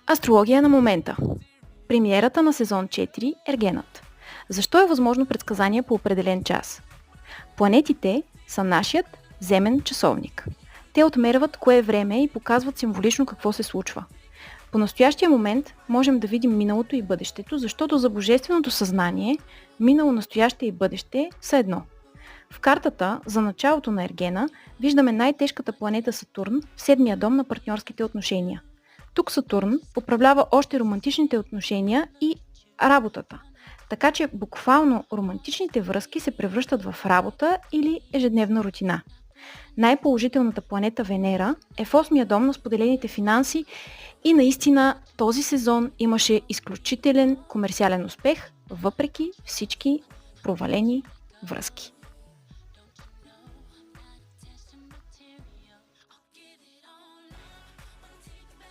Астрология на момента. Премиерата на сезон 4 Ергенът. Защо е възможно предсказание по определен час? Планетите са нашият земен часовник. Те отмерват кое е време и показват символично какво се случва. По настоящия момент можем да видим миналото и бъдещето, защото за божественото съзнание минало, настояще и бъдеще са едно. В картата за началото на Ергена виждаме най-тежката планета Сатурн в седмия дом на партньорските отношения. Тук Сатурн управлява още романтичните отношения и работата. Така че буквално романтичните връзки се превръщат в работа или ежедневна рутина. Най-положителната планета Венера е в 8-я дом на споделените финанси и наистина този сезон имаше изключителен комерциален успех, въпреки всички провалени връзки.